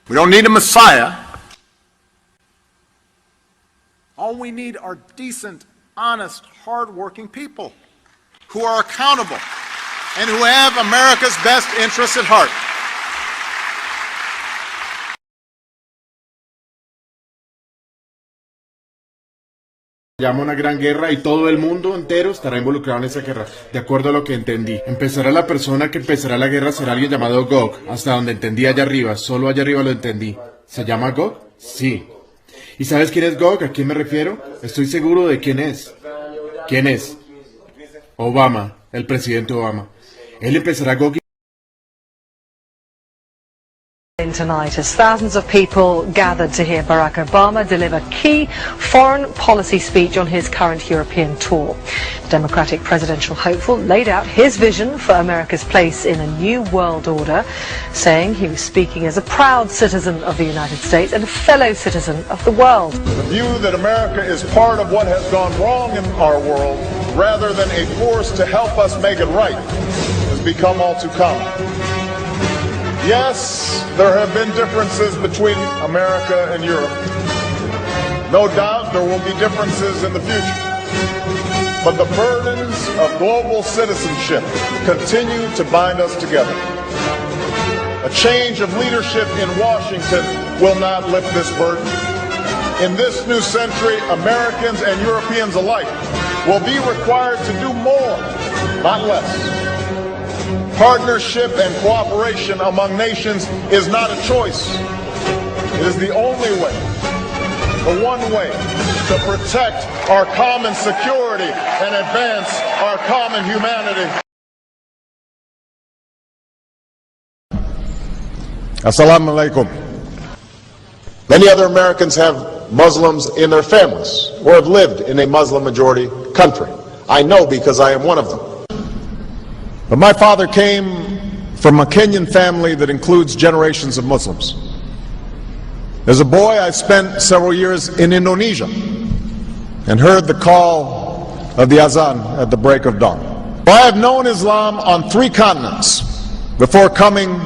We don't need a Messiah. All we need are decent, honest, hard-working people who are accountable and who have America's best interests at heart. Llama una gran guerra y todo el mundo entero estará involucrado en esa guerra, de acuerdo a lo que entendí. Empezará la persona que empezará la guerra, será alguien llamado Gog, hasta donde entendí allá arriba, solo allá arriba lo entendí. ¿Se llama Gog? Sí. ¿Y sabes quién es Gog? ¿A quién me refiero? Estoy seguro de quién es. ¿Quién es? Obama, el presidente Obama. Él empezará Gog. Tonight, as thousands of people gathered to hear Barack Obama deliver key foreign policy speech on his current European tour. The Democratic presidential hopeful laid out his vision for America's place in a new world order, saying he was speaking as a proud citizen of the United States and a fellow citizen of the world. The view that America is part of what has gone wrong in our world, rather than a force to help us make it right, has become all too common. Yes, there have been differences between America and Europe. No doubt there will be differences in the future. But the burdens of global citizenship continue to bind us together. A change of leadership in Washington will not lift this burden. In this new century, Americans and Europeans alike will be required to do more, not less. Partnership and cooperation among nations is not a choice. It is the only way, the one way, to protect our common security and advance our common humanity. Assalamu alaikum. Many other Americans have Muslims in their families or have lived in a Muslim majority country. I know because I am one of them. But my father came from a Kenyan family that includes generations of Muslims. As a boy, I spent several years in Indonesia and heard the call of the azan at the break of dawn. I have known Islam on 3 continents before coming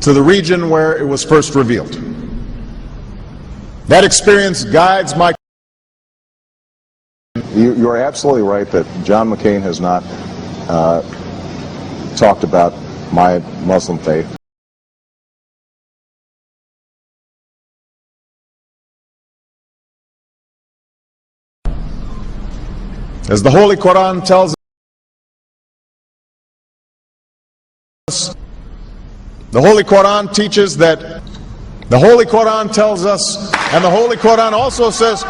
to the region where it was first revealed. That experience guides my... You are absolutely right that John McCain has not talked about my Muslim faith. As the Holy Quran tells us, the Holy Quran teaches that, the Holy Quran tells us, and the Holy Quran also says,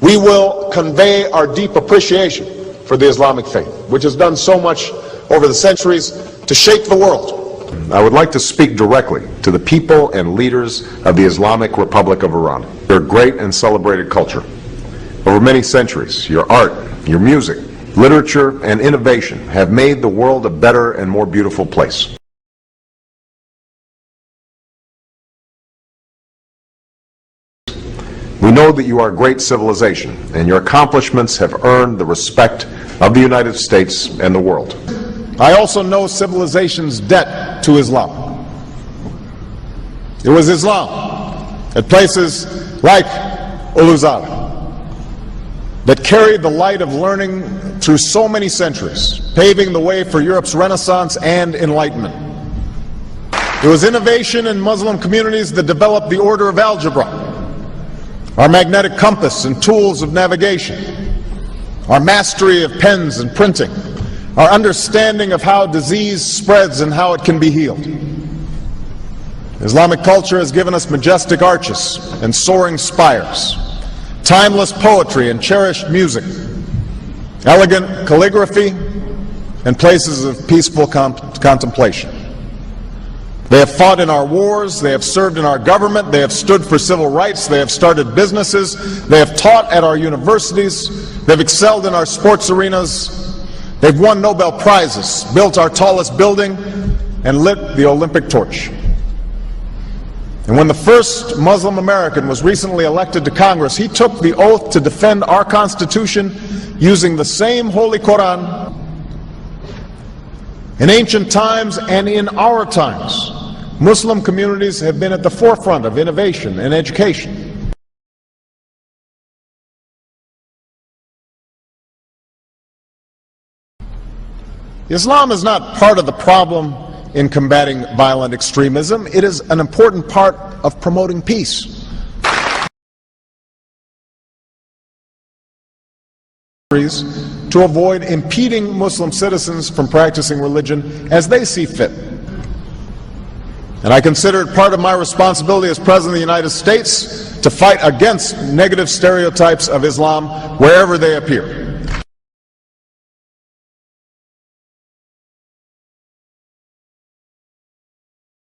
we will convey our deep appreciation for the Islamic faith, which has done so much over the centuries to shape the world. I would like to speak directly to the people and leaders of the Islamic Republic of Iran. Your great and celebrated culture. Over many centuries, your art, your music, literature, and innovation have made the world a better and more beautiful place. We know that you are a great civilization, and your accomplishments have earned the respect of the United States and the world. I also know civilization's debt to Islam. It was Islam at places like Uluzala that carried the light of learning through so many centuries, paving the way for Europe's Renaissance and Enlightenment. It was innovation in Muslim communities that developed the order of algebra, our magnetic compass and tools of navigation, our mastery of pens and printing, our understanding of how disease spreads and how it can be healed. Islamic culture has given us majestic arches and soaring spires, timeless poetry and cherished music, elegant calligraphy, and places of peaceful contemplation. They have fought in our wars, they have served in our government, they have stood for civil rights, they have started businesses, they have taught at our universities, they have excelled in our sports arenas, They've won Nobel Prizes, built our tallest building, and lit the Olympic torch. And when the first Muslim American was recently elected to Congress, he took the oath to defend our Constitution using the same Holy Quran. In ancient times and in our times, Muslim communities have been at the forefront of innovation and education. Islam is not part of the problem in combating violent extremism. It is an important part of promoting peace. To avoid impeding Muslim citizens from practicing religion as they see fit. And I consider it part of my responsibility as President of the United States to fight against negative stereotypes of Islam wherever they appear.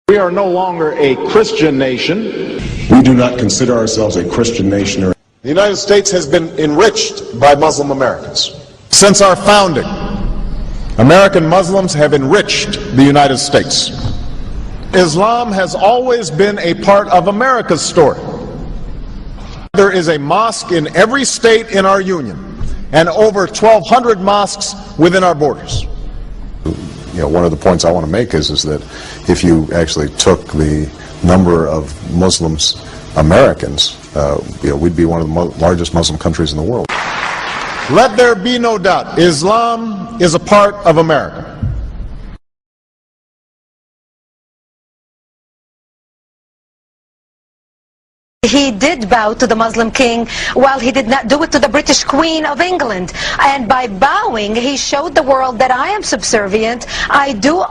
We are no longer a Christian nation. We do not consider ourselves a Christian nation. The United States has been enriched by Muslim Americans. Since our founding, American Muslims have enriched the United States. Islam has always been a part of America's story. There is a mosque in every state in our union, and over 1,200 mosques within our borders. You know, one of the points I want to make is that if you actually took the number of Muslims Americans, we'd be one of the largest Muslim countries in the world. Let there be no doubt, Islam is a part of America. He did bow to the Muslim king, while he did not do it to the British Queen of England. And by bowing, he showed the world that I am subservient. I do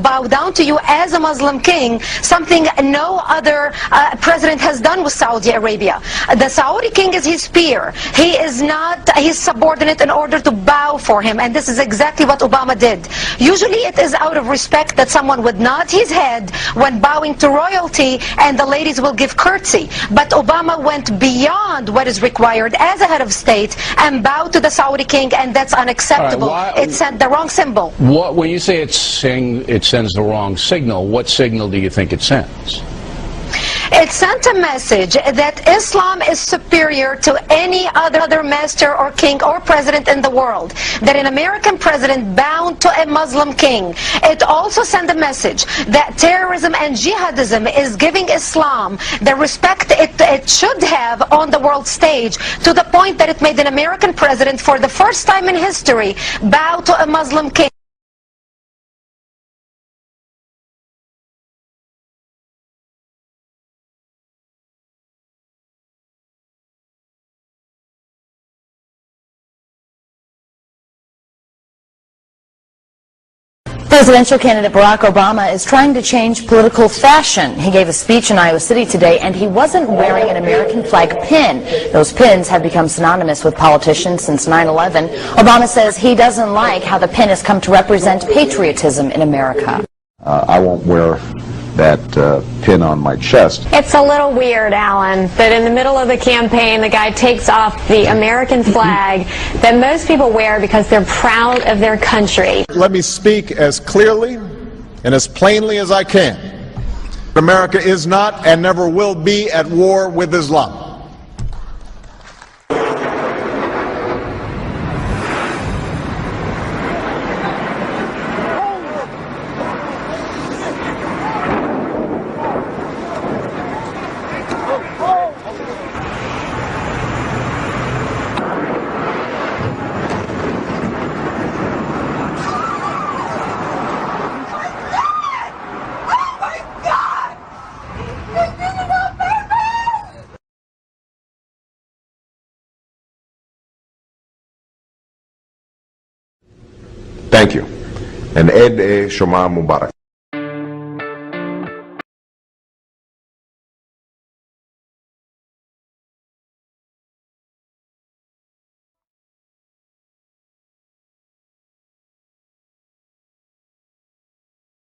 bow down to you as a Muslim king, something no other president has done with Saudi Arabia. The Saudi king is his peer. He is not his subordinate in order to bow for him. And this is exactly what Obama did. Usually it is out of respect that someone would nod his head when bowing to royalty, and the ladies will give curtsy. But Obama went beyond what is required as a head of state and bowed to the Saudi king, and that's unacceptable. It sent the wrong symbol. When you say it sends the wrong signal, what signal do you think it sends? It sent a message that Islam is superior to any other master or king or president in the world, that an American president bound to a Muslim king. It also sent a message that terrorism and jihadism is giving Islam the respect it should have on the world stage, to the point that it made an American president, for the first time in history, bow to a Muslim king. Presidential candidate Barack Obama is trying to change political fashion. He gave a speech in Iowa City today, and he wasn't wearing an American flag pin. Those pins have become synonymous with politicians since 9/11. Obama says he doesn't like how the pin has come to represent patriotism in America. I won't wear that pin on my chest. It's a little weird, Alan, that in the middle of the campaign, the guy takes off the American flag that most people wear because they're proud of their country. Let me speak as clearly and as plainly as I can. America is not and never will be at war with Islam. Thank you. And Eid Shoma Mubarak.